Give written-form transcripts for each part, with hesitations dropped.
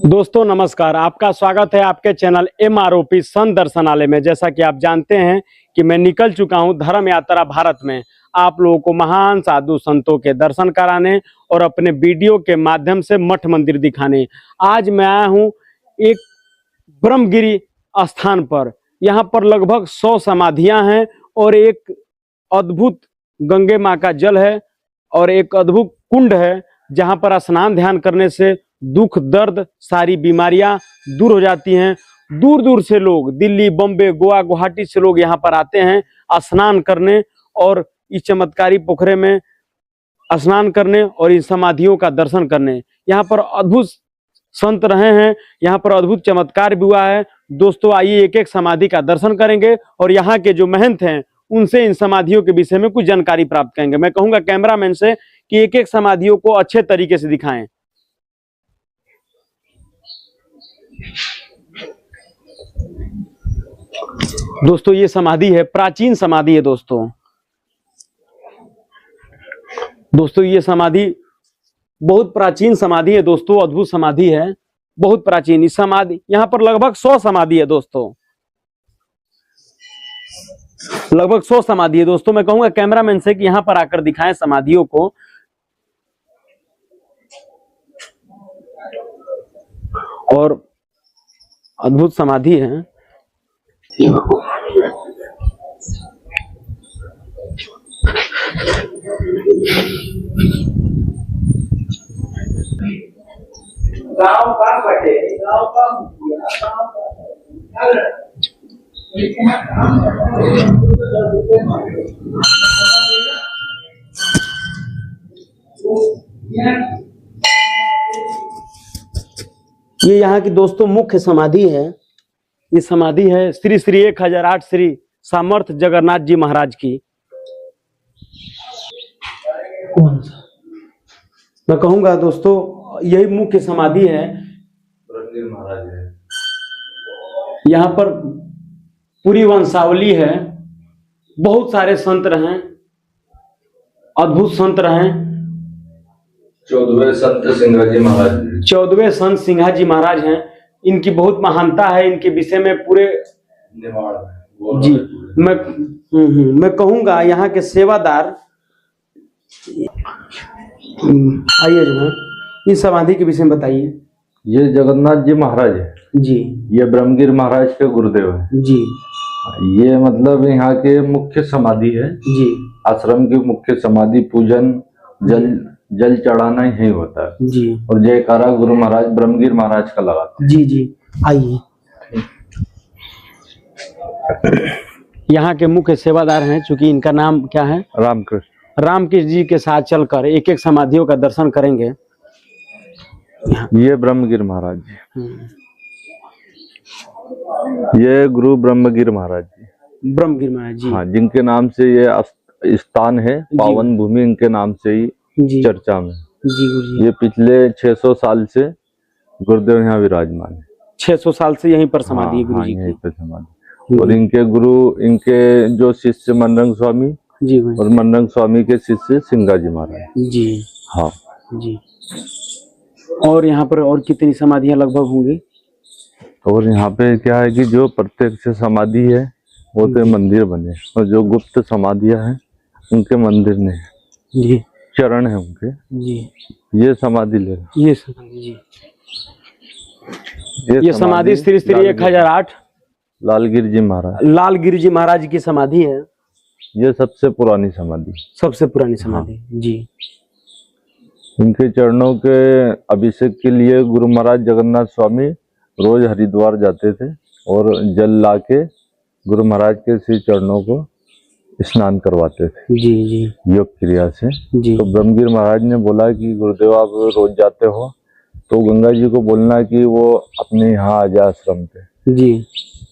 दोस्तों नमस्कार, आपका स्वागत है आपके चैनल MROP संत दर्शनालय में। जैसा कि आप जानते हैं कि मैं निकल चुका हूं धर्म यात्रा भारत में, आप लोगों को महान साधु संतों के दर्शन कराने और अपने वीडियो के माध्यम से मठ मंदिर दिखाने। आज मैं आया हूं एक ब्रह्मगिरी स्थान पर। यहाँ पर लगभग 100 समाधियां हैं और एक अद्भुत गंगे माँ का जल है और एक अद्भुत कुंड है जहाँ पर स्नान ध्यान करने से दुख दर्द सारी बीमारियां दूर हो जाती हैं। दूर दूर से लोग दिल्ली, बम्बे, गोवा, गुवाहाटी से लोग यहाँ पर आते हैं स्नान करने और इस चमत्कारी पोखरे में स्नान करने और इन समाधियों का दर्शन करने। यहाँ पर अद्भुत संत रहे हैं, यहाँ पर अद्भुत चमत्कार भी हुआ है। दोस्तों आइए एक एक समाधि का दर्शन करेंगे और यहाँ के जो महंत हैं उनसे इन समाधियों के विषय में कुछ जानकारी प्राप्त करेंगे। मैं कहूँगा कैमरामैन से कि एक एक समाधियों को अच्छे तरीके से दिखाएं। दोस्तों ये समाधि है, प्राचीन समाधि है। दोस्तों ये समाधि बहुत प्राचीन समाधि है दोस्तों, अद्भुत समाधि है, बहुत प्राचीन। इस समाधि यहाँ पर लगभग 100 समाधि है दोस्तों, लगभग 100 समाधि है दोस्तों। मैं कहूंगा कैमरामैन से कि यहाँ पर आकर दिखाएं समाधियों को। और अद्भुत समाधि है। गाँव का बटे गाँव का ये यहाँ की दोस्तों मुख्य समाधि है। ये समाधि है श्री श्री 1008 श्री सामर्थ्य जगन्नाथ जी महाराज की। मैं कहूंगा दोस्तों यही मुख्य समाधि है। ब्रह्मगिर महाराज है। यहाँ पर पूरी वंशावली है, बहुत सारे संत रहे, अद्भुत संत रहे। 14वें संत सिंघाजी महाराज। 14वें संत सिंघाजी महाराज हैं। इनकी बहुत महानता है, इनके विषय में पूरे जी मैं कहूंगा यहाँ के सेवादार। आइए जो है इस समाधि के विषय में बताइए। ये जगन्नाथ जी महाराज है जी। ये ब्रह्मगिर महाराज के गुरुदेव है जी। ये मतलब यहाँ के मुख्य समाधि है जी। आश्रम की मुख्य समाधि। पूजन जल चढ़ाना यही होता है जी। और जयकारा गुरु महाराज ब्रह्मगिर महाराज का लगाते हैं। जी जी आइए। यहाँ के मुख्य सेवादार हैं, चूंकि इनका नाम क्या है, रामकृष्ण जी के साथ चलकर एक एक समाधियों का दर्शन करेंगे। ये ब्रह्मगिर महाराज जी, ये गुरु ब्रह्मगिर महाराज जी। ब्रह्मगिर महाराज जी, हाँ, जिनके नाम से ये स्थान है, पावन भूमि इनके नाम से ही चर्चा में। जी गुरुजी। ये पिछले 600 साल से गुरुदेव यहाँ विराजमान है। 600 साल से यहीं पर समाधि है गुरुजी यहीं पर समाधि। और इनके गुरु, इनके जो शिष्य मनरंग स्वामी जी और मनरंग स्वामी के शिष्य सिंघाजी महाराज जी। हाँ जी। और यहाँ पर और कितनी समाधियां लगभग होंगी? और यहाँ पे क्या है कि जो प्रत्यक्ष समाधि है वो तो मंदिर बने, और जो गुप्त समाधियां हैं उनके मंदिर नहीं जी, चरण है उनके जी। ये समाधि ले ये समाधि जी, ये समाधि श्री श्री 1008 लालगिरी जी महाराज, लालगिरी जी महाराज की समाधि है। ये सबसे पुरानी समाधि, सबसे पुरानी समाधि। हाँ। जी। इनके चरणों के अभिषेक के लिए गुरु महाराज जगन्नाथ स्वामी रोज हरिद्वार जाते थे और जल लाके गुरु महाराज के श्री चरणों को स्नान करवाते थे। जी जी। योग क्रिया से। जी। तो ब्रह्मगिर महाराज ने बोला कि गुरुदेव आप रोज जाते हो तो गंगा जी को बोलना कि वो अपने यहाँ आ जाए आश्रम पे। जी।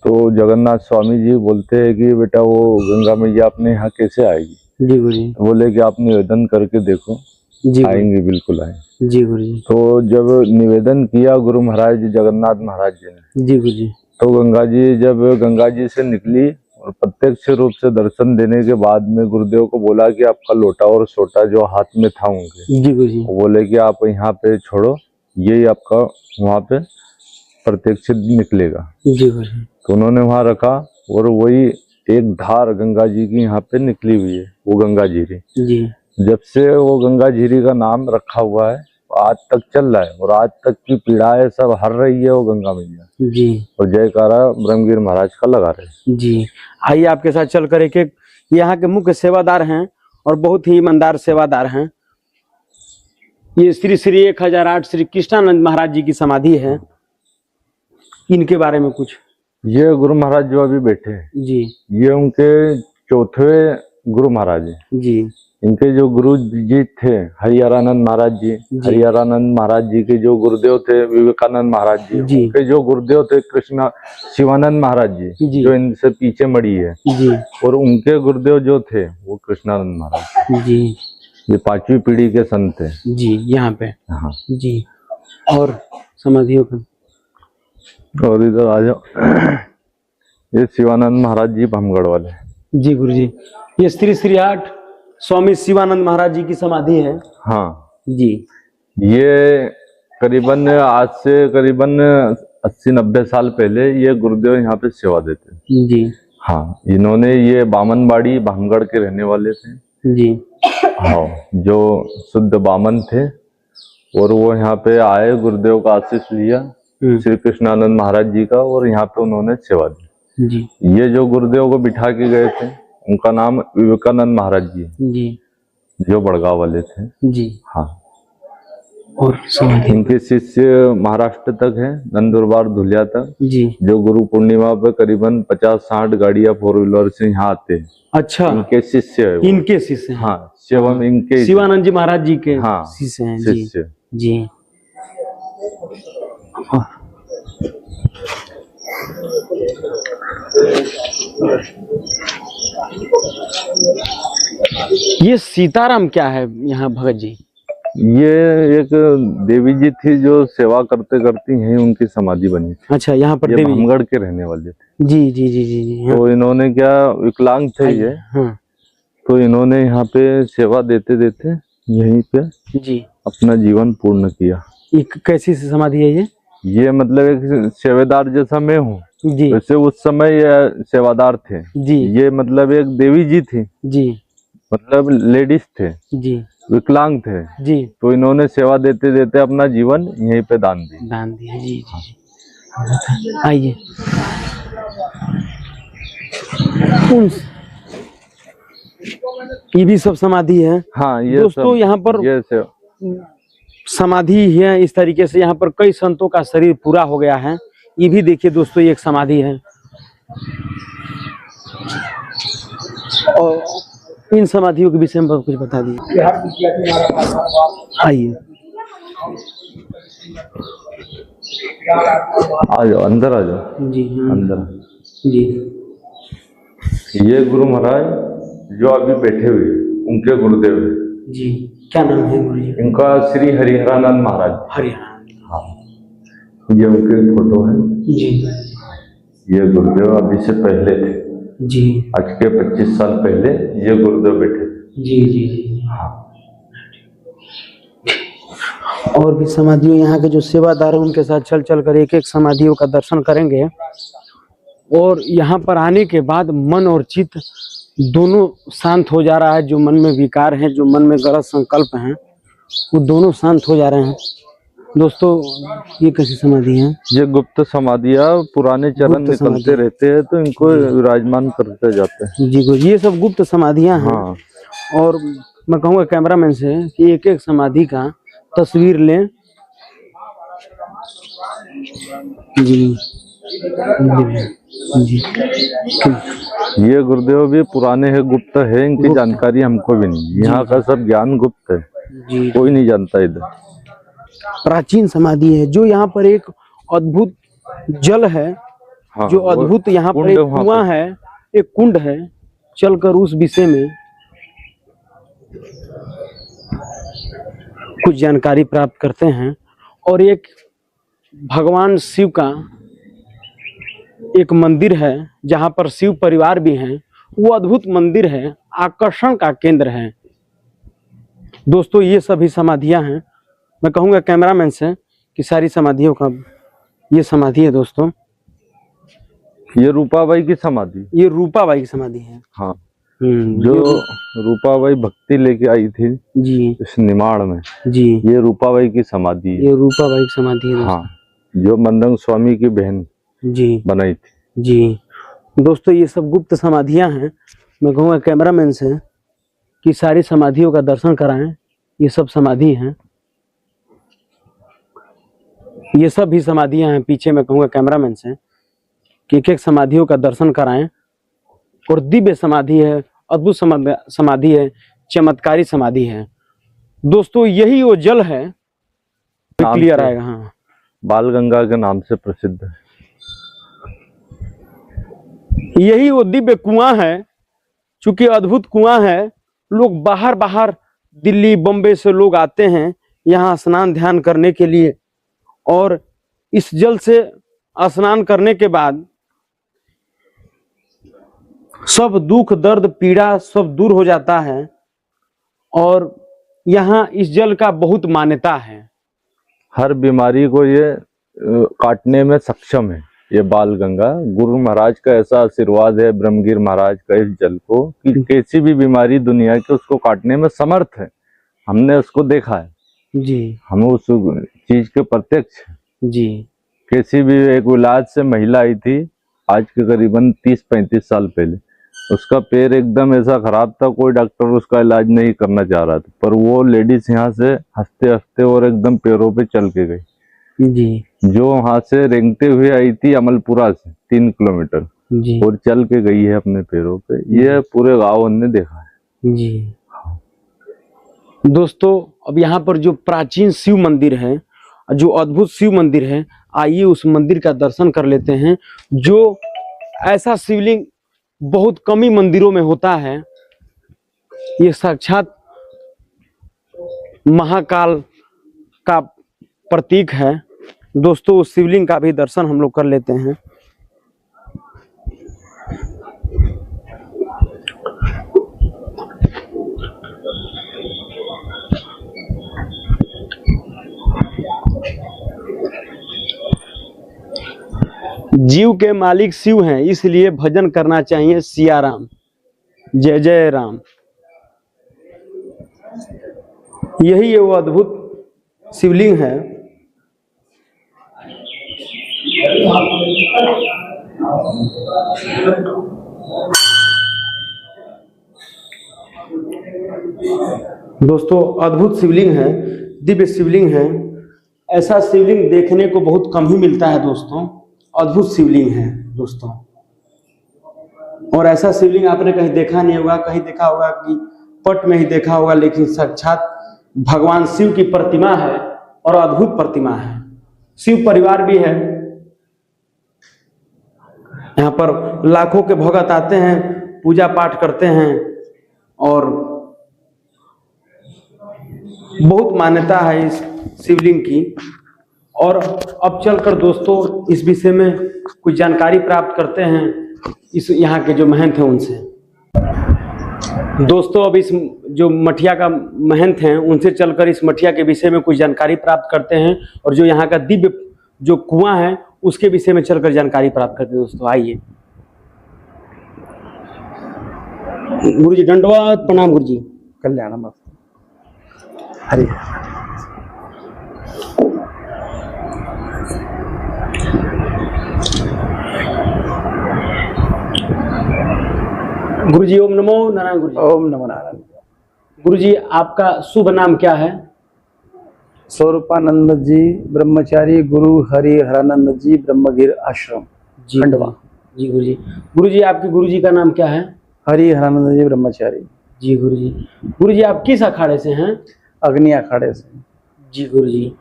तो जगन्नाथ स्वामी जी बोलते हैं कि बेटा वो गंगा मैया अपने यहाँ कैसे आएगी? जी गुरुजी। बोले कि आप निवेदन करके देखो। जी आएंगे, बिल्कुल आएंगे। जी गुरुजी। तो जब निवेदन किया गुरु महाराज जगन्नाथ महाराज जी ने, जी गुरुजी, तो जब गंगा जी से निकली और प्रत्यक्ष रूप से दर्शन देने के बाद में गुरुदेव को बोला कि आपका लोटा और सोटा जो हाथ में था उनके, जी गुरुजी, बोले कि आप यहाँ पे छोड़ो, यही आपका वहाँ पे प्रत्यक्ष निकलेगा। जी गुरुजी। तो उन्होंने वहां रखा और वही एक धार गंगा जी की यहाँ पे निकली हुई है, वो गंगा जीरी। जी जब से वो गंगा जीरी का नाम रखा हुआ है आज तक चल रहा है और आज तक की पीड़ाएं सब हर रही है वो गंगा मैया जी। और जयकारा ब्रह्मगिर महाराज का लगा रहे। जी आइए आपके साथ चल कर एक यहाँ के मुख्य सेवादार हैं और बहुत ही ईमानदार सेवादार हैं। ये श्री श्री 1008 श्री कृष्णानंद महाराज जी की समाधि है, इनके बारे में कुछ। ये गुरु महाराज जो अभी बैठे हैं जी ये उनके चौथे गुरु महाराज हैं। जी इनके जो गुरु जी थे हरिहरानंद महाराज जी, हरिहरानंद महाराज जी के जो गुरुदेव थे विवेकानंद महाराज जी, उनके जो गुरुदेव थे कृष्णा शिवानंद महाराज जी जो इनसे पीछे मड़ी है जी, और उनके गुरुदेव जो थे वो कृष्णानंद महाराज जी। ये 5वीं पीढ़ी के संत है जी यहाँ पे। हाँ जी और समाधियों का और इधर आ जाओ ये शिवानंद महाराज जी भमगढ़ वाले। जी गुरुजी। ये श्री श्री 8 स्वामी शिवानंद महाराज जी की समाधि है। हाँ जी ये करीबन आज से करीबन 80-90 साल पहले ये गुरुदेव यहाँ पे सेवा देते। जी हाँ इन्होंने ये बामनबाड़ी भामगढ़ के रहने वाले थे। जी हाँ जो शुद्ध बामन थे और वो यहाँ पे आए गुरुदेव का आशीष लिया श्री कृष्णानंद महाराज जी का और यहाँ पे उन्होंने सेवा दी। जी ये जो गुरुदेव को बिठा के गए थे उनका नाम विवेकानंद महाराज जी जी जो बड़गांव वाले थे। जी हाँ और समाधि इनके शिष्य महाराष्ट्र तक है, नंदुरबार धुलिया तक। जी जो गुरु पूर्णिमा पे करीबन 50-60 गाड़ियां 4 व्हीलर से यहाँ आते हैं। अच्छा इनके शिष्य है वो। इनके शिष्य हैं। हाँ शिवम इनके शिवानंद जी महाराज जी के हाँ शिष्य हैं। जी शिष्य। जी ये सीताराम क्या है यहाँ भगत जी? ये एक देवी जी थी जो सेवा करते करती हैं उनकी समाधि बनी थी। अच्छा यहाँ पर ये देवी भामगढ़ के रहने वाले थे। जी जी जी जी जी तो इन्होंने क्या विकलांग थे ये हाँ तो इन्होंने यहाँ पे सेवा देते देते यहीं पे जी अपना जीवन पूर्ण किया। ये कैसी समाधि है ये मतलब एक सेवेदार जैसा मैं हूँ जी वैसे उस समय ये सेवादार थे जी ये मतलब एक देवी जी थी जी मतलब लेडीज थे जी विकलांग थे जी तो इन्होंने सेवा देते देते अपना जीवन यहीं पे दान दिया। जी जी आइए ये भी सब समाधि है। हाँ ये दोस्तों यहाँ पर ये समाधि है इस तरीके से। यहाँ पर कई संतों का शरीर पूरा हो गया है। ये भी देखिए दोस्तों ये एक समाधि है और इन समाधियों के विषय में कुछ बता दीजिए। आइए आ जाओ अंदर आ जाओ जी अंदर। जी ये गुरु महाराज जो अभी बैठे हुए उनके गुरुदेव है। जी क्या नाम है गुरु जी? इनका श्री हरिहरानंद महाराज। हरिहरानंद। हाँ ये उनके फोटो है। जी ये गुरुदेव अभी से पहले थे जी आज के 25 साल पहले ये गुरुदेव बैठे थे। जी जी जी हाँ और भी समाधियों यहाँ के जो सेवादार हैं उनके साथ चल चल कर एक एक समाधियों का दर्शन करेंगे। और यहाँ पर आने के बाद मन और चित्त दोनों शांत हो जा रहा है। जो मन में विकार है, जो मन में गलत संकल्प हैं, वो दोनों शांत हो जा रहे हैं। दोस्तों ये कैसी समाधि है? ये गुप्त समाधियाँ पुराने चरण निकलते रहते हैं तो इनको विराजमान करते जाते हैं। जी गुरु ये सब गुप्त समाधियाँ हैं। हाँ और मैं कहूँगा कैमरामैन से कि एक एक समाधि का तस्वीर लें। जी जी ये गुरुदेव भी पुराने हैं, गुप्त है, इनकी जानकारी हमको भी नहीं। यहाँ का सब ज्ञान गुप्त है जी कोई नहीं जानता। इधर प्राचीन समाधि है जो यहाँ पर एक अद्भुत जल है। हाँ, जो अद्भुत यहाँ पर एक कुआं है, एक कुंड है। चलकर उस विषय में कुछ जानकारी प्राप्त करते हैं। और एक भगवान शिव का एक मंदिर है जहाँ पर शिव परिवार भी हैं। वो अद्भुत मंदिर है, आकर्षण का केंद्र है। दोस्तों ये सभी समाधियां हैं। मैं कहूँगा कैमरामैन से कि सारी समाधियों का ये समाधि है दोस्तों, ये रूपाबाई की समाधि। ये रूपाबाई की समाधि है। हाँ, जो रूपाबाई भक्ति लेके आई थी जी इस निमाड़ में, जी, ये रूपाबाई की समाधि है। ये रूपाबाई की समाधि है दोस्तों। हाँ, जो मनरंग स्वामी की बहन जी बनाई थी। जी दोस्तों, ये सब गुप्त समाधियां हैं। मैं कहूँगा कैमरामैन से कि सारी समाधियों का दर्शन कराएं। ये सब समाधि हैं, ये सब भी समाधियां हैं पीछे। मैं कहूँगा कैमरामैन से कि एक एक समाधियों का दर्शन कराएं। और दिव्य समाधि है, अद्भुत समाधि है, चमत्कारी समाधि है दोस्तों। यही वो जल है, क्लियर आएगा। हाँ, बाल गंगा के नाम से प्रसिद्ध है। यही वो दिव्य कुआं है, चूंकि अद्भुत कुआं है। लोग बाहर बाहर दिल्ली बम्बे से लोग आते हैं यहाँ स्नान ध्यान करने के लिए, और इस जल से स्नान करने के बाद सब दुख दर्द पीड़ा सब दूर हो जाता है। और यहाँ इस जल का बहुत मान्यता है। हर बीमारी को ये काटने में सक्षम है। ये बाल गंगा गुरु महाराज का ऐसा आशीर्वाद है, ब्रह्मगिर महाराज का इस जल को, कि कैसी भी बीमारी दुनिया की उसको काटने में समर्थ है। हमने उसको देखा है जी, हम उस चीज के प्रत्यक्ष जी। कैसी भी एक इलाज से महिला आई थी आज के करीबन 30-35 साल पहले। उसका पैर एकदम ऐसा खराब था, कोई डॉक्टर उसका इलाज नहीं करना चाह रहा था, पर वो लेडीज यहाँ से हंसते हंसते और एकदम पैरों पे चल के गई जी, जो वहां से रेंगते हुए आई थी अमलपुरा से 3 किलोमीटर जी, और चल के गई है अपने पैरों पे। ये पूरे गांव ने देखा है जी। दोस्तों, अब यहाँ पर जो प्राचीन शिव मंदिर है, जो अद्भुत शिव मंदिर है, आइए उस मंदिर का दर्शन कर लेते हैं। जो ऐसा शिवलिंग बहुत कम ही मंदिरों में होता है। ये साक्षात महाकाल का प्रतीक है दोस्तों। उस शिवलिंग का भी दर्शन हम लोग कर लेते हैं। जीव के मालिक शिव हैं, इसलिए भजन करना चाहिए सिया राम, जय जय राम। यही वो अद्भुत शिवलिंग है। दोस्तों, अद्भुत शिवलिंग है, दिव्य शिवलिंग है। ऐसा शिवलिंग देखने को बहुत कम ही मिलता है दोस्तों। अद्भुत शिवलिंग है दोस्तों। और ऐसा शिवलिंग आपने कहीं देखा नहीं होगा, कहीं देखा होगा कि पट में ही देखा होगा, लेकिन साक्षात भगवान शिव की प्रतिमा है और अद्भुत प्रतिमा है। शिव परिवार भी है। यहाँ पर लाखों के भगत आते हैं, पूजा पाठ करते हैं और बहुत मान्यता है इस शिवलिंग की। और अब चलकर दोस्तों इस विषय में कुछ जानकारी प्राप्त करते हैं इस यहाँ के जो महंत हैं उनसे। दोस्तों, अब इस जो मठिया का महंत हैं उनसे चलकर इस मठिया के विषय में कुछ जानकारी प्राप्त करते हैं, और जो यहाँ का दिव्य जो कुआं है उसके विषय में चलकर जानकारी प्राप्त करते हैं। दोस्तों आइए। गुरु जी दंडवत प्रणाम। गुरु जी कल्याण मस्त। हरि गुरु जी ओम नमो नारायण। गुरु जी ओम नमो नारायण। गुरु जी, आपका शुभ नाम क्या है? स्वरूपानंद जी ब्रह्मचारी, गुरु हरि हरानंद जी, ब्रह्मगिर आश्रम जी खंडवा। जी गुरु जी। गुरु जी, आपके गुरु जी का नाम क्या है? हरि हरानंद जी ब्रह्मचारी। जी गुरु जी। गुरु जी, आप किस अखाड़े से हैं? अग्नि अखाड़े से। जी गुरु जी।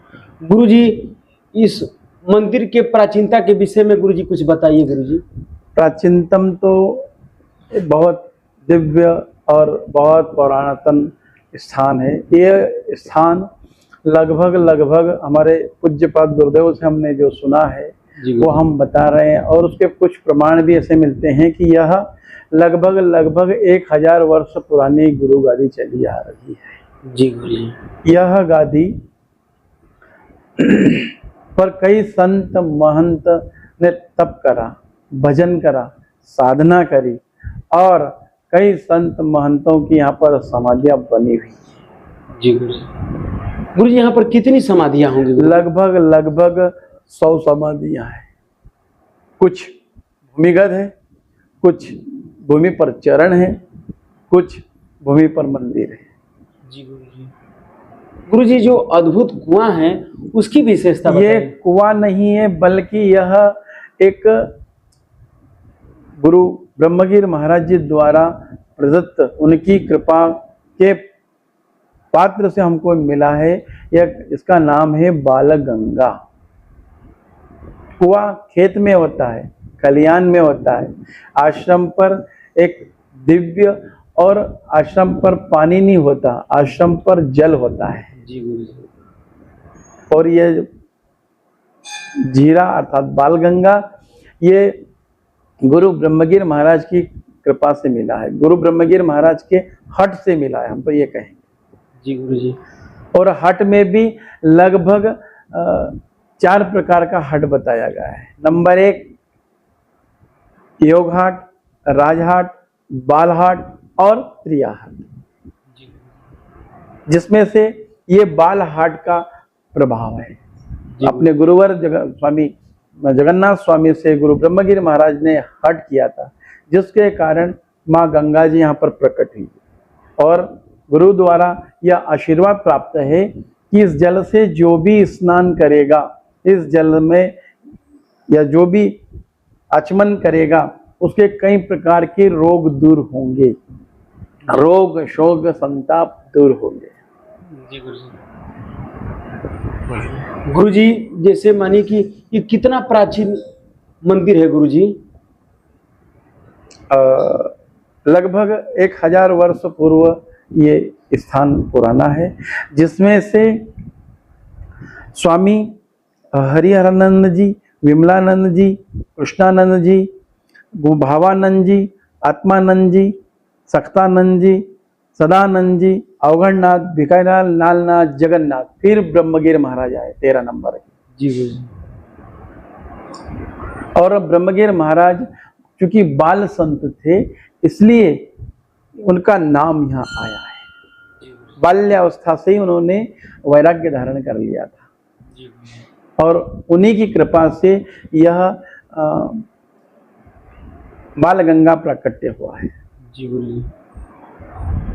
गुरु जी, इस मंदिर के प्राचीनता के विषय में गुरु जी कुछ बताइए। गुरु जी, प्राचीनतम तो बहुत दिव्य और बहुत पुरातन स्थान है। ये स्थान लगभग हमारे पूज्यपाद गुरुदेव से हमने जो सुना है वो हम बता रहे हैं, और उसके कुछ प्रमाण भी ऐसे मिलते हैं कि यह लगभग 1000 वर्ष पुरानी गुरु गादी चली आ रही है। जी गुरु जी। यह गादी पर कई संत महंत ने तप करा, भजन करा, साधना करी और कई संत महंतों की यहाँ पर समाधियां बनी हुई। जी गुरु जी। गुरु जी यहाँ पर कितनी समाधियां होंगी? लगभग लगभग 100 समाधियां हैं। कुछ भूमिगत है, कुछ भूमि पर चरण है, कुछ भूमि पर मंदिर है। जी गुरु जी। गुरु जी जो अद्भुत कुआं है उसकी विशेषता ये बताइए। कुआं नहीं है बल्कि यह एक गुरु ब्रह्मगिर महाराज जी द्वारा प्रदत्त उनकी कृपा के पात्र से हमको मिला है। यह इसका नाम है बालगंगा। कुआं खेत में होता है, खलियान में होता है। आश्रम पर एक दिव्य और आश्रम पर पानी नहीं होता, आश्रम पर जल होता है। जी गुरु जी। और ये जीरा अर्थात बालगंगा ये गुरु ब्रह्मगिर महाराज की कृपा से मिला है, गुरु ब्रह्मगिर महाराज के हट से मिला है, हम तो ये कहेंगे। जी गुरु जी। और हट में भी लगभग 4 प्रकार का हट बताया गया है। नंबर 1 योग हाट, राजहाट, बालहाट और त्रियाहाट, जिसमें से ये बालहाट का प्रभाव है। अपने गुरुवर स्वामी जगन्नाथ स्वामी से गुरु ब्रह्मगिर महाराज ने हट किया था, जिसके कारण माँ गंगा जी यहाँ पर प्रकट हुई और गुरु द्वारा यह आशीर्वाद प्राप्त है कि इस जल से जो भी स्नान करेगा, इस जल में या जो भी आचमन करेगा उसके कई प्रकार के रोग दूर होंगे, रोग शोक संताप दूर होंगे। जी गुरु जी। गुरु जी जैसे मानिए कि ये कितना प्राचीन मंदिर है गुरु जी? लगभग 1000 वर्ष पूर्व ये स्थान पुराना है, जिसमें से स्वामी हरिहरानंद जी, विमलानंद जी, कृष्णानंद जी, भावानंद जी, आत्मानंद जी, सख्तानंद जी, सदानंद जी, अवगढ़नाथ, भिखारीलाल, लालनाथ, जगन्नाथ, फिर ब्रह्मगिर महाराज आए 13 नंबर के। जी गुरु जी। और ब्रह्मगिर महाराज चूंकि बाल संत थे इसलिए उनका नाम यहाँ आया है। बाल्यावस्था से ही उन्होंने वैराग्य धारण कर लिया था और उन्हीं की कृपा से यह बाल गंगा प्राकट्य हुआ है। जी गुरु जी।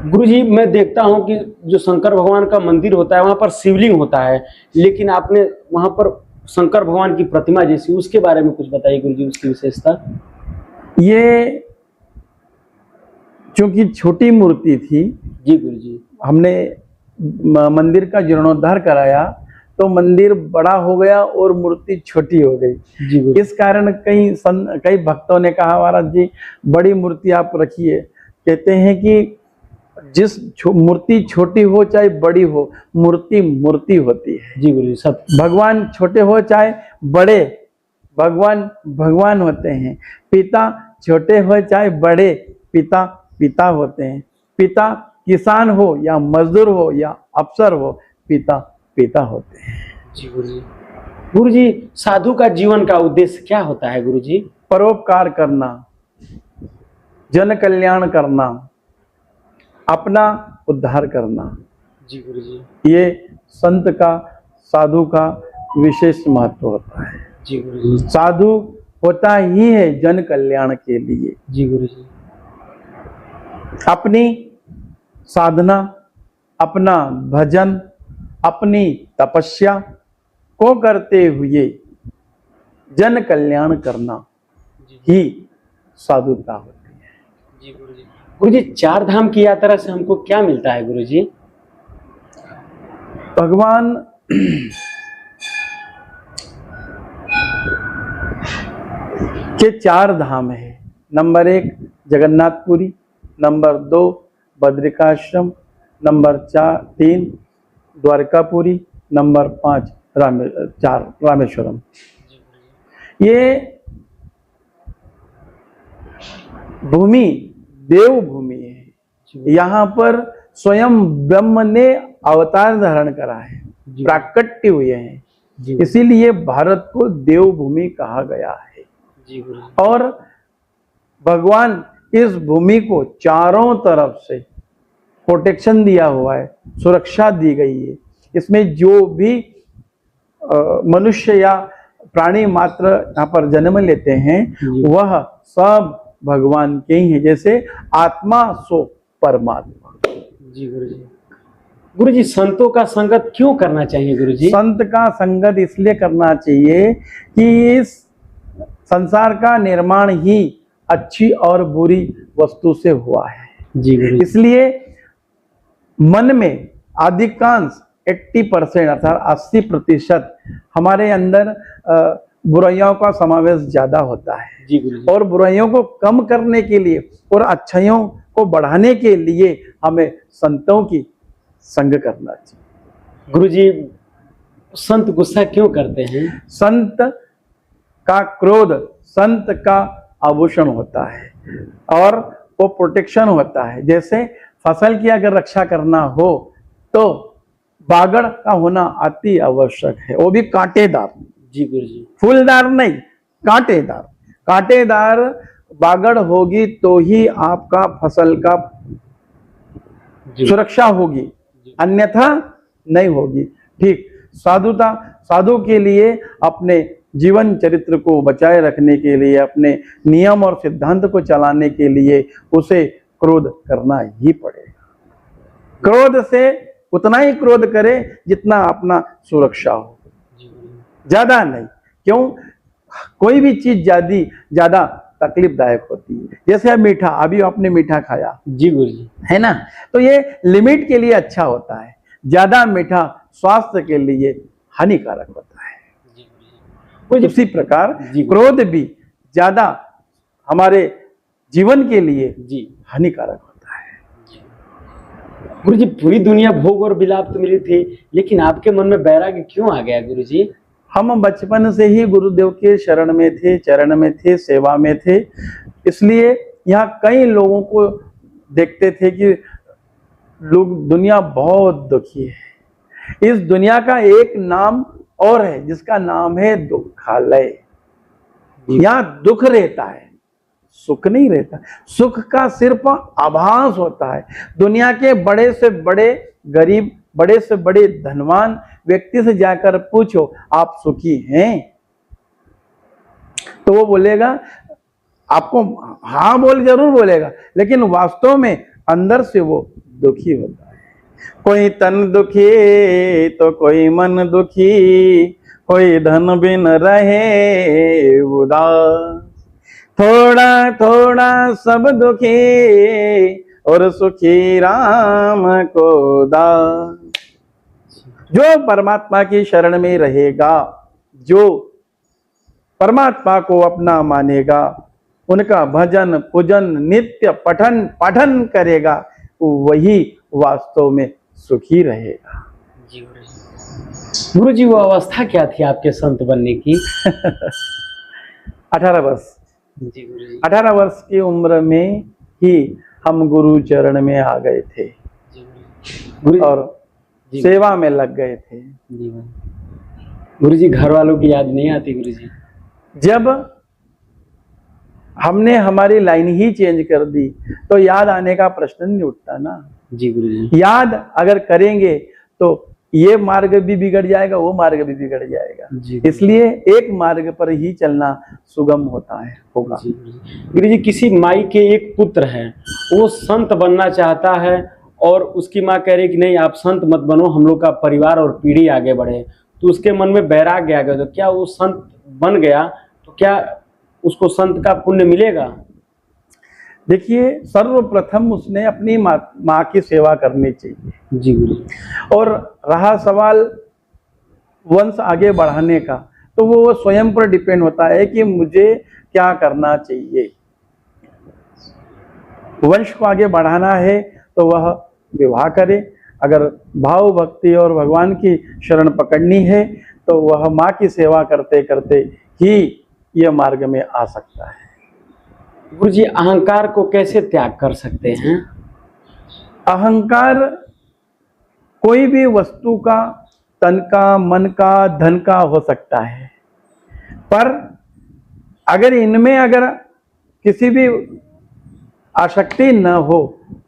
गुरु जी मैं देखता हूँ कि जो शंकर भगवान का मंदिर होता है वहां पर शिवलिंग होता है, लेकिन आपने वहां पर शंकर भगवान की प्रतिमा जैसी, उसके बारे में कुछ बताइए गुरु जी, उसकी विशेषता। ये चूंकि छोटी मूर्ति थी, जी गुरु जी, हमने मंदिर का जीर्णोद्धार कराया तो मंदिर बड़ा हो गया और मूर्ति छोटी हो गई। जी गुरु। इस कारण कई भक्तों ने कहा महाराज जी बड़ी मूर्ति आप रखिए। कहते हैं कि जिस मूर्ति छोटी हो चाहे बड़ी हो, मूर्ति मूर्ति होती है। जी गुरु जी। सब भगवान छोटे हो चाहे बड़े, भगवान भगवान होते हैं। पिता छोटे हो चाहे बड़े, पिता पिता होते हैं। पिता किसान हो या मजदूर हो या अफसर हो, पिता पिता होते हैं। जी गुरु जी। गुरु जी साधु का जीवन का उद्देश्य क्या होता है गुरु जी? परोपकार करना, जन कल्याण करना, अपना उद्धार करना। जी गुरु जी। ये संत का, साधु का विशेष महत्व होता है। जी गुरु जी। साधु होता ही है जन कल्याण के लिए। जी गुरु जी। अपनी साधना, अपना भजन, अपनी तपस्या को करते हुए जन कल्याण करना ही साधुता होती है। जी गुरु जी। गुरु जी 4 धाम की यात्रा से हमको क्या मिलता है गुरु जी? भगवान के 4 धाम है। Number 1 Jagannathpuri, number 2 Badrikashram, number 3 Dwarkapuri, number 4 Rameswaram. ये भूमि देव भूमि है। यहाँ पर स्वयं ब्रह्म ने अवतार धारण करा है, प्राकट्य हुए हैं। जी इसीलिए भारत को देवभूमि कहा गया है। जी गुरु जी। और भगवान इस भूमि को चारों तरफ से प्रोटेक्शन दिया हुआ है, सुरक्षा दी गई है। इसमें जो भी मनुष्य या प्राणी मात्र यहाँ पर जन्म लेते हैं जी। वह सब भगवान के ही हैं। जैसे आत्मा सो परमात्मा। जी गुरु जी। गुरु जी, संतों का संगत क्यों करना चाहिए गुरु जी? संत का संगत इसलिए करना चाहिए कि इस संसार का निर्माण ही अच्छी और बुरी वस्तु से हुआ है। जी गुरु जी। इसलिए मन में अधिकांश 80% अर्थात 80% हमारे अंदर बुराइयों का समावेश ज्यादा होता है। जी गुरु जी। और बुराइयों को कम करने के लिए और अच्छाइयों को बढ़ाने के लिए हमें संतों की संग करना चाहिए। गुरु जी, संत गुस्सा क्यों करते हैं? संत का क्रोध संत का आभूषण होता है और वो प्रोटेक्शन होता है। जैसे फसल की अगर रक्षा करना हो तो बागड़ का होना अति आवश्यक है, वो भी कांटेदार। जी गुरु जी। फूलदार नहीं, कांटेदार। कांटेदार बागड़ होगी तो ही आपका फसल का जी। सुरक्षा होगी, अन्यथा नहीं होगी। ठीक साधुता, साधु के लिए अपने जीवन चरित्र को बचाए रखने के लिए, अपने नियम और सिद्धांत को चलाने के लिए उसे क्रोध करना ही पड़ेगा। क्रोध से उतना ही क्रोध करे जितना अपना सुरक्षा हो, ज्यादा नहीं। क्यों? कोई भी चीज ज्यादा तकलीफदायक होती है। जैसे अब मीठा, अभी आपने मीठा खाया, जी गुरु जी, है ना, तो ये लिमिट के लिए अच्छा होता है। ज्यादा मीठा स्वास्थ्य के लिए हानिकारक होता है। उसी प्रकार जी। क्रोध भी ज्यादा हमारे जीवन के लिए जी हानिकारक होता है। गुरु जी, पूरी दुनिया भोग और विलाप तो मिली थी, लेकिन आपके मन में वैराग्य क्यों आ गया गुरु जी? हम बचपन से ही गुरुदेव के शरण में थे, चरण में थे, सेवा में थे। इसलिए यहाँ कई लोगों को देखते थे कि लोग, दुनिया बहुत दुखी है। इस दुनिया का एक नाम और है जिसका नाम है दुखालय। यहाँ दुख रहता है, सुख नहीं रहता। सुख का सिर्फ आभास होता है। दुनिया के बड़े से बड़े गरीब, बड़े से बड़े धनवान व्यक्ति से जाकर पूछो आप सुखी हैं, तो वो बोलेगा आपको हाँ जरूर बोलेगा, लेकिन वास्तव में अंदर से वो दुखी होता है। कोई तन दुखी तो कोई मन दुखी, कोई धन बिन रहे उदास, थोड़ा थोड़ा सब दुखी और सुखी राम को दास। जो परमात्मा की शरण में रहेगा, जो परमात्मा को अपना मानेगा, उनका भजन पूजन नित्य पठन पाठन करेगा, वही वास्तव में सुखी रहेगा। गुरु जी, वो अवस्था क्या थी आपके संत बनने की? 18 वर्ष। जी गुरु जी। 18 वर्ष की उम्र में ही हम गुरु चरण में आ गए थे गुरु और सेवा में लग गए थे। जी गुरु जी, घर वालों की याद नहीं आती गुरु जी? जब हमने हमारी लाइन ही चेंज कर दी तो याद आने का प्रश्न नहीं उठता ना। जी गुरु जी। याद अगर करेंगे तो ये मार्ग भी बिगड़ जाएगा, वो मार्ग भी बिगड़ जाएगा। इसलिए एक मार्ग पर ही चलना सुगम होता है, होगा। गुरु जी, किसी माई के एक पुत्र है, वो संत बनना चाहता है और उसकी माँ कह रही कि नहीं आप संत मत बनो, हम लोग का परिवार और पीढ़ी आगे बढ़े, तो उसके मन में वैराग्य आ गया, तो क्या वो संत बन गया तो क्या उसको संत का पुण्य मिलेगा? देखिए, सर्वप्रथम उसने अपनी माँ की सेवा करनी चाहिए। जी गुरु। और रहा सवाल वंश आगे बढ़ाने का, तो वो स्वयं पर डिपेंड होता है कि मुझे क्या करना चाहिए। वंश को आगे बढ़ाना है तो वह विवाह करे, अगर भाव भक्ति और भगवान की शरण पकड़नी है तो वह माँ की सेवा करते करते ही यह मार्ग में आ सकता है। गुरु जी, अहंकार को कैसे त्याग कर सकते हैं? अहंकार कोई भी वस्तु का तन का, मन का, धन का हो सकता है, पर अगर इनमें अगर किसी भी आसक्ति न हो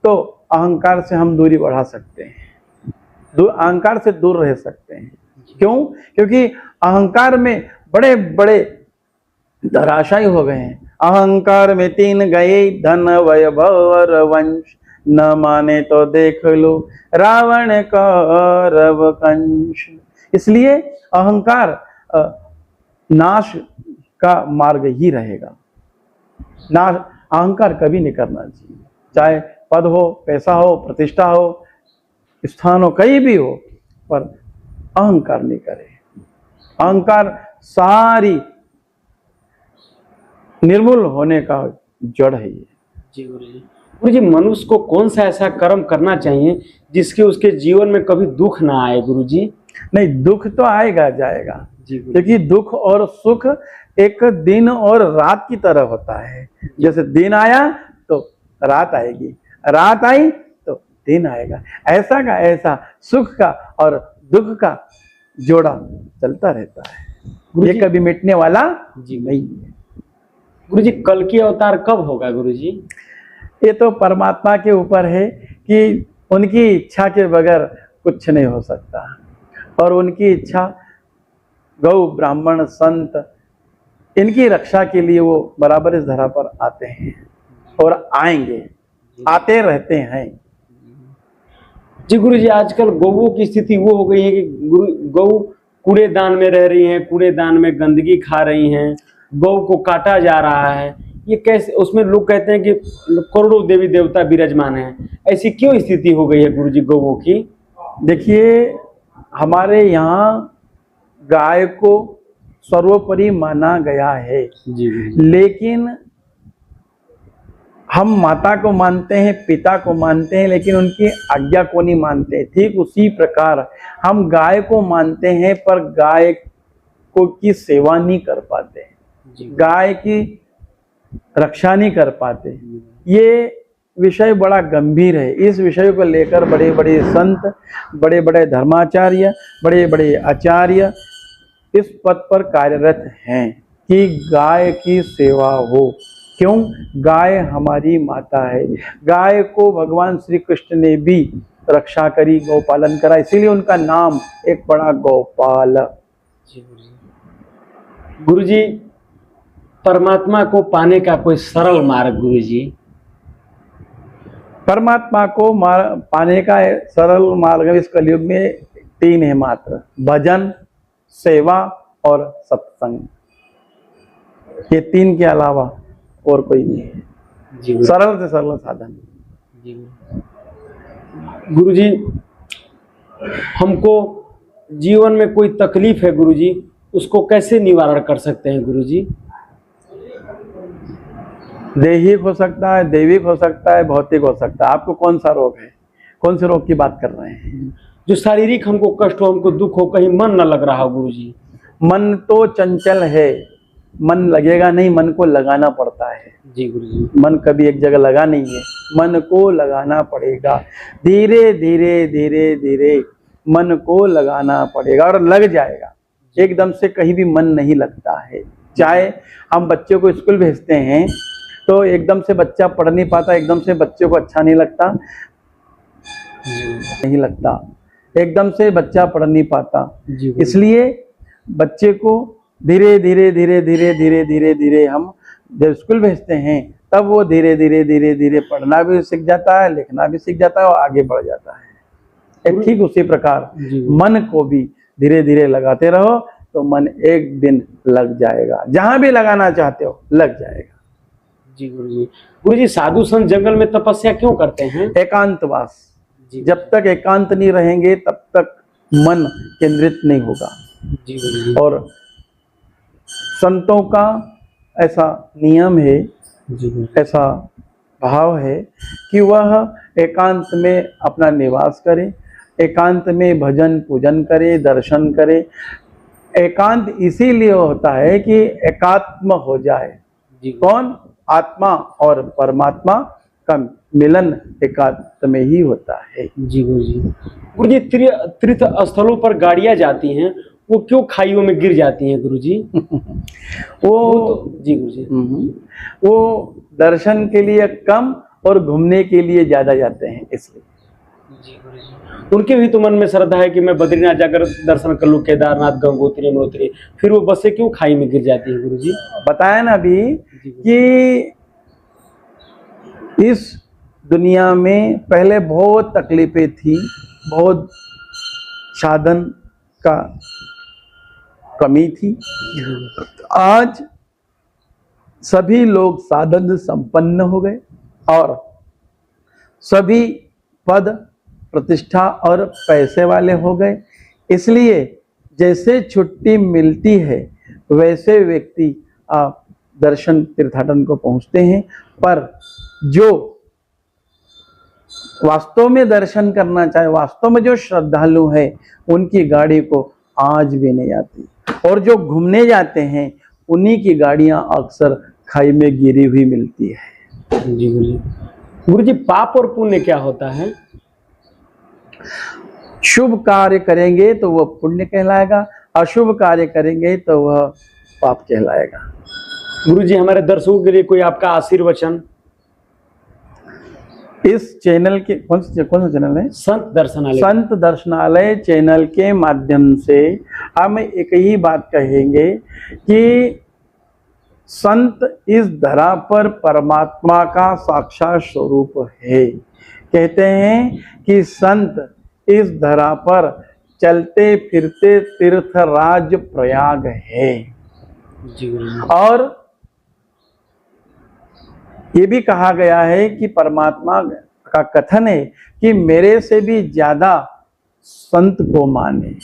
तो अहंकार से हम दूरी बढ़ा सकते हैं, अहंकार से दूर रह सकते हैं। क्यों? क्योंकि अहंकार में बड़े बड़े धराशायी हो गए हैं। अहंकार में 3 गए, धन वैभव और वंश, न माने तो देख लो रावण का रव कंश। इसलिए अहंकार नाश का मार्ग ही रहेगा। नाश अहंकार कभी नहीं करना चाहिए, चाहे पद हो, पैसा हो, प्रतिष्ठा हो, स्थान हो, कहीं भी हो, पर अहंकार नहीं करे। अहंकार सारी निर्मूल होने का जड़ है ये। जी गुरु जी, मनुष्य को कौन सा ऐसा कर्म करना चाहिए जिसके उसके जीवन में कभी दुख ना आए गुरु जी? नहीं, दुख तो आएगा जाएगा जी गुरु। क्योंकि दुख और सुख एक दिन और रात की तरह होता है। जैसे दिन आया तो रात आएगी, रात आई तो दिन आएगा। ऐसा का ऐसा सुख का और दुख का जोड़ा चलता रहता है, ये कभी मिटने वाला जी नहीं है। गुरु जी, कल की अवतार कब होगा गुरु जी? ये तो परमात्मा के ऊपर है कि उनकी इच्छा के बगैर कुछ नहीं हो सकता, और उनकी इच्छा गौ, ब्राह्मण, संत, इनकी रक्षा के लिए वो बराबर इस धरा पर आते हैं और आएंगे, आते रहते हैं। जी गुरु जी, आजकल गौओं की स्थिति वो हो गई है कि गौ कूड़ेदान में रह रही हैं, कूड़ेदान में गंदगी खा रही हैं, गौ को काटा जा रहा है। ये कैसे? उसमें लोग कहते हैं कि करोड़ों देवी देवता विराजमान हैं, ऐसी क्यों स्थिति हो गई है गुरु जी गौओं की? देखिए, हमारे यहाँ गाय को सर्वोपरि माना गया है जी, लेकिन हम माता को मानते हैं, पिता को मानते हैं, लेकिन उनकी आज्ञा को नहीं मानते। ठीक उसी प्रकार हम गाय को मानते हैं पर गाय को की सेवा नहीं कर पाते, गाय की रक्षा नहीं कर पाते। ये विषय बड़ा गंभीर है। इस विषय को लेकर बड़े बड़े संत, बड़े बड़े धर्माचार्य, बड़े बड़े आचार्य इस पद पर कार्यरत हैं कि गाय की सेवा हो। क्यों? गाय हमारी माता है। गाय को भगवान श्री कृष्ण ने भी रक्षा करी, गौपालन करा, इसीलिए उनका नाम एक बड़ा गौपाल। गुरु जी, परमात्मा को पाने का कोई सरल मार्ग गुरु जी? परमात्मा को पाने का सरल मार्ग इस कलयुग में 3 है मात्र: भजन, सेवा और सत्संग। ये 3 के अलावा और कोई नहीं है सरल से सरल साधन। गुरु जी, हमको जीवन में कोई तकलीफ है गुरु जी, उसको कैसे निवारण कर सकते हैं गुरु जी? दैहिक हो सकता है, दैविक हो सकता है, भौतिक हो सकता है। आपको कौन सा रोग है? कौन से रोग की बात कर रहे हैं? जो शारीरिक हमको कष्ट हो, हमको दुख हो, कहीं मन न लग रहा हो गुरु जी। मन तो चंचल है, मन लगेगा नहीं, मन को लगाना पड़ता है। जी गुरु जी। मन कभी एक जगह लगा नहीं है, मन को लगाना पड़ेगा। धीरे धीरे धीरे धीरे मन को लगाना पड़ेगा और लग जाएगा। एकदम से कहीं भी मन नहीं लगता है। चाहे हम बच्चे को स्कूल भेजते हैं तो एकदम से बच्चा पढ़ नहीं पाता, एकदम से बच्चे को अच्छा नहीं लगता, नहीं लगता, एकदम से बच्चा पढ़ नहीं पाता। इसलिए बच्चे को धीरे धीरे धीरे धीरे धीरे धीरे धीरे हम जब स्कूल भेजते हैं तब वो धीरे धीरे धीरे धीरे पढ़ना भी सीख जाता है, लिखना भी सीख जाता है और आगे बढ़ जाता है। ठीक उसी प्रकार मन को भी धीरे धीरे लगाते रहो तो मन एक दिन लग जाएगा। जहां भी लगाना चाहते हो लग जाएगा। जी गुरु जी। गुरु जी, साधु संत जंगल में तपस्या क्यों करते हैं? एकांतवास। जब तक एकांत नहीं रहेंगे तब तक मन केंद्रित नहीं होगा। जी गुरु जी। और संतों का ऐसा नियम है, ऐसा भाव है कि वह एकांत में अपना निवास करे, एकांत में भजन पूजन करे, दर्शन करे। एकांत इसीलिए होता है कि एकात्म हो जाए। कौन? आत्मा और परमात्मा का मिलन एकांत में ही होता है। जी गुरुजी। गुरुजी, तीर्थ स्थलों पर गाड़ियां जाती हैं, वो क्यों खाइयों में गिर जाती हैं गुरुजी? जी गुरुजी। वो दर्शन के लिए कम और घूमने के लिए ज्यादा जाते हैं, इसलिए। जी गुरुजी। उनके भी तो मन में श्रद्धा है कि मैं बद्रीनाथ जाकर दर्शन कर लूं, केदारनाथ, गंगोत्री, यमुनोत्री, फिर वो बसें क्यों खाई में गिर जाती हैं गुरुजी? बताया ना अभी कि इस दुनिया में पहले बहुत तकलीफें थी, बहुत साधन का कमी थी। आज सभी लोग साधन संपन्न हो गए और सभी पद, प्रतिष्ठा और पैसे वाले हो गए, इसलिए जैसे छुट्टी मिलती है वैसे व्यक्ति दर्शन तीर्थाटन को पहुंचते हैं। पर जो वास्तव में दर्शन करना चाहे, वास्तव में जो श्रद्धालु है, उनकी गाड़ी को आज भी नहीं आती, और जो घूमने जाते हैं उन्हीं की गाड़ियां अक्सर खाई में गिरी हुई मिलती है। जी गुरुजी। गुरुजी, पाप और पुण्य क्या होता है? शुभ कार्य करेंगे तो वह पुण्य कहलाएगा, अशुभ कार्य करेंगे तो वह पाप कहलाएगा। गुरुजी, हमारे दर्शकों के लिए कोई आपका आशीर्वचन? इस चैनल के कौन सा चैनल है? संत दर्शनालय। संत दर्शनालय चैनल के माध्यम से हम एक ही बात कहेंगे कि संत इस धरा पर परमात्मा का साक्षात स्वरूप है। कहते हैं कि संत इस धरा पर चलते फिरते तीर्थराज प्रयाग है। और ये भी कहा गया है कि परमात्मा का कथन है कि मेरे से भी ज्यादा संत को माने,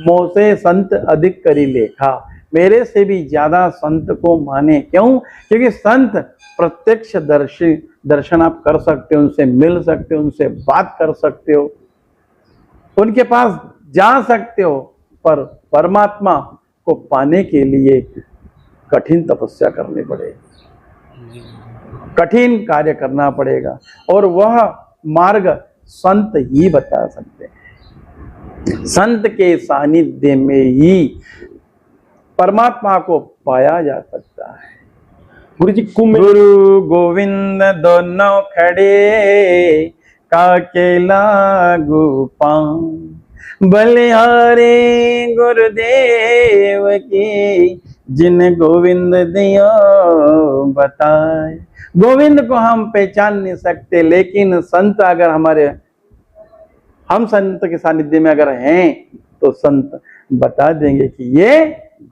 मोसे संत अधिक करी लेखा। मेरे से भी ज्यादा संत को माने। क्यों? क्योंकि संत प्रत्यक्ष दर्शन आप कर सकते हो, उनसे मिल सकते हो, उनसे बात कर सकते हो, उनके पास जा सकते हो। पर परमात्मा को पाने के लिए कठिन तपस्या करनी पड़ेगी, कठिन कार्य करना पड़ेगा, और वह मार्ग संत ही बता सकते हैं। संत के सानिध्य में ही परमात्मा को पाया जा सकता है। गुरुजी, गुरु गोविंद दोनों खड़े काके लागू पांव, बलिहारे गुरुदेव की जिन गोविंद दियो बताए। गोविंद को हम पहचान नहीं सकते, लेकिन संत अगर हम संत के सानिध्य में अगर हैं तो संत बता देंगे कि ये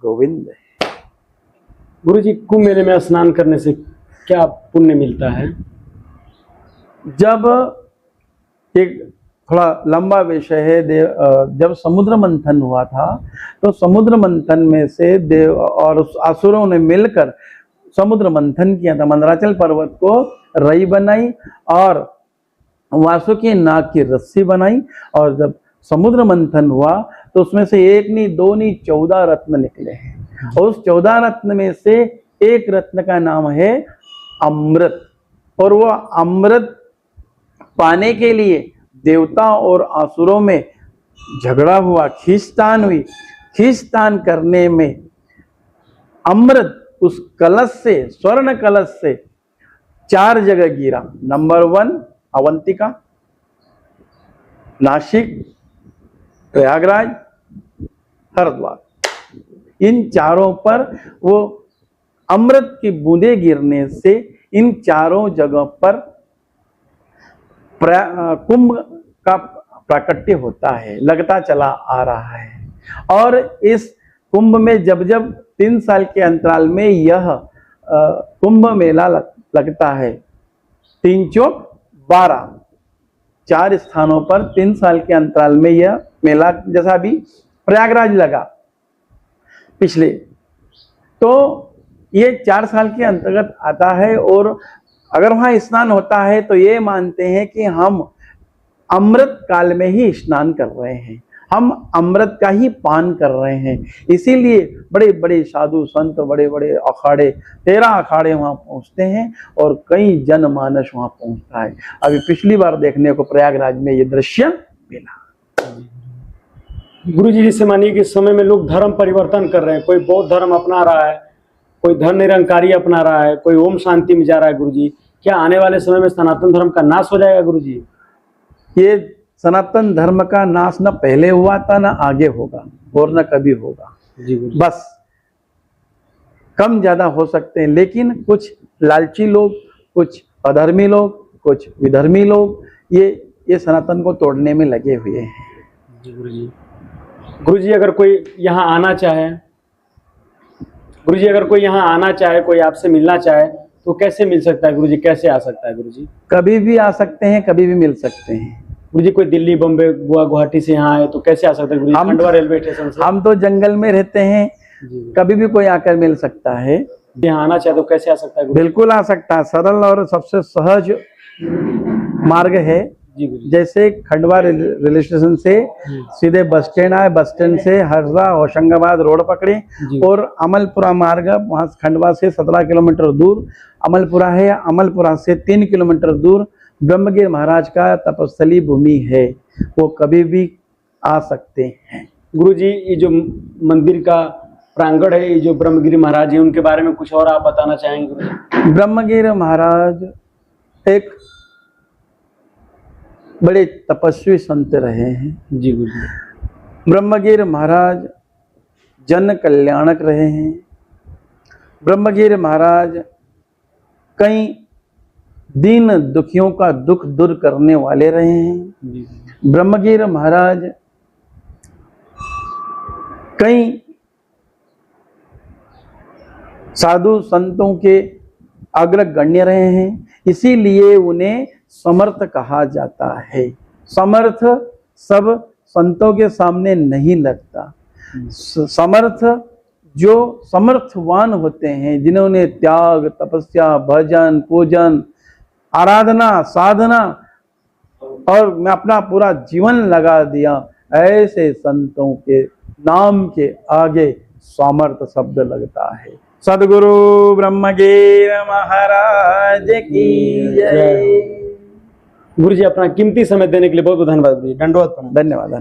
गोविंद है। गुरुजी, कुंभ मेले में स्नान करने से क्या पुण्य मिलता है? जब एक थोड़ा लंबा विषय है, जब समुद्र मंथन हुआ था तो समुद्र मंथन में से देव और असुरों ने मिलकर समुद्र मंथन किया था। मंदराचल पर्वत को रई बनाई और वासुकी नाग की रस्सी बनाई, और जब समुद्र मंथन हुआ तो उसमें से एक नहीं, दो नहीं, 14 रत्न निकले हैं। और उस 14 रत्न में से एक रत्न का नाम है अमृत। और वो अमृत पाने के लिए देवताओं और असुरों में झगड़ा हुआ, खींचतान हुई। खींचतान करने में अमृत उस कलश से, स्वर्ण कलश से 4 जगह गिरा। नंबर 1 अवंतिका, नासिक, प्रयागराज, हरिद्वार। इन चारों पर वो अमृत की बूंदें गिरने से इन चारों जगह पर कुंभ का प्राकट्य होता है, लगता चला आ रहा है। और इस कुंभ में जब जब 3 साल के अंतराल में यह कुंभ मेला लगता है, 3 चौक 12, 4 स्थानों पर 3 साल के अंतराल में यह मेला, जैसा अभी प्रयागराज लगा पिछले, तो ये 4 साल के अंतर्गत आता है। और अगर वहां स्नान होता है तो ये मानते हैं कि हम अमृत काल में ही स्नान कर रहे हैं, हम अमृत का ही पान कर रहे हैं। इसीलिए बड़े बड़े साधु संत, बड़े बड़े अखाड़े, 13 अखाड़े वहां पहुंचते हैं और कई जनमानस वहां पहुंचता है। अभी पिछली बार देखने को प्रयागराज में ये दृश्य मिला। गुरु जी, जैसे मानिए कि इस समय में लोग धर्म परिवर्तन कर रहे हैं, कोई बौद्ध धर्म अपना रहा है, कोई धर्म निरंकारी अपना रहा है, कोई ओम शांति में जा रहा है। गुरु जी, क्या आने वाले समय में सनातन धर्म का नाश हो जाएगा? गुरु जी, ये सनातन धर्म का नाश न पहले हुआ था, न आगे होगा और न कभी होगा। जी गुरु जी। बस कम ज्यादा हो सकते हैं, लेकिन कुछ लालची लोग, कुछ अधर्मी लोग, कुछ विधर्मी लोग ये सनातन को तोड़ने में लगे हुए हैं। जी गुरु जी। गुरु जी, अगर कोई यहाँ आना चाहे, गुरु जी अगर कोई यहाँ आना चाहे, कोई आपसे मिलना चाहे तो कैसे मिल सकता है? गुरु जी, कैसे आ सकता है? गुरु जी, कभी भी आ सकते हैं, कभी भी मिल सकते हैं। गुरु जी, कोई दिल्ली, बम्बई, गोवा, गुवाहाटी से यहाँ आए तो कैसे आ सकता है? गुरु जी, खंडवा रेलवे स्टेशन से। हम तो जंगल में रहते हैं, कभी भी कोई आकर मिल सकता है। यहाँ आना चाहे तो कैसे आ सकता है? गुरु जी? बिल्कुल आ सकता है, सरल और सबसे सहज मार्ग है। जी गुरु जी। जैसे खंडवा रेलवे स्टेशन से सीधे बस स्टैंड आए, बस स्टैंड से हरदा होशंगाबाद रोड पकड़े और अमलपुरा मार्ग, वहां खंडवा से 17 किलोमीटर दूर अमलपुरा है। अमलपुरा से 3 किलोमीटर दूर ब्रह्मगिर महाराज का तपस्थली भूमि है, वो कभी भी आ सकते हैं। गुरु जी, ये जो मंदिर का प्रांगण है, ये जो ब्रह्मगिरी महाराज है, उनके बारे में कुछ और आप बताना चाहेंगे? गुरु जी? ब्रह्मगिर महाराज एक बड़े तपस्वी संत रहे हैं। जी गुरु जी। ब्रह्मगिर महाराज जन कल्याणक रहे हैं। ब्रह्मगिर महाराज कई दीन दुखियों का दुख दूर करने वाले रहे हैं। ब्रह्मगिर महाराज कई साधु संतों के अग्रगण्य रहे हैं, इसीलिए उन्हें समर्थ कहा जाता है। समर्थ सब संतों के सामने नहीं लगता। समर्थ जो समर्थवान होते हैं, जिन्होंने त्याग, तपस्या, भजन, पूजन, आराधना, साधना और मैं अपना पूरा जीवन लगा दिया, ऐसे संतों के नाम के आगे सामर्थ शब्द लगता है। सदगुरु ब्रह्मगिर महाराज की जय। गुरु जी, अपना कीमती समय देने के लिए बहुत बहुत धन्यवाद। दंडवत प्रणाम। धन्यवाद।